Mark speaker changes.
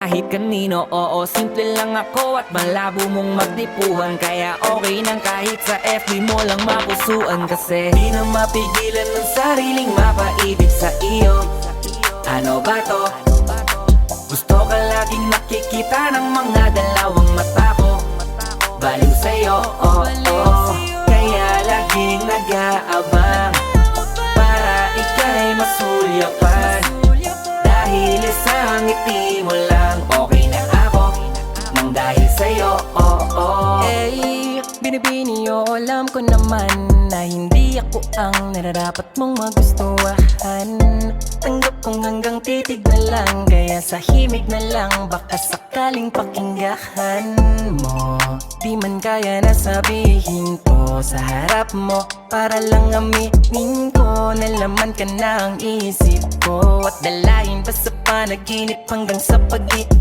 Speaker 1: kahit kanino. Oo, simple lang ako at malabo mong magdipuhan, kaya okay nang kahit sa FB mo lang mapusuan. Kasi di na mapigilan ng sariling mapaibig sa iyo. Ano ba to? Gusto ka laging nakikita ng mga dalawang mata ko. Baliw sa'yo, oh, oh. Kaya laging nag-aabang para ika'y masulyapan. Dahil isang ngiti mo lang, okay na ako nang dahil sa'yo, oh, oh.
Speaker 2: Eh, binibini o alam ko naman na hindi ako ang nararapat mong magustuhan. Tanggap kong hanggang titig na lang, kaya sa himig na lang baka sakaling pakinggan mo. Di man kaya na sabihin ko sa harap mo, para lang aminin ko na laman ka na ang isip ko. At dalayin pa sa panaginip hanggang sa pag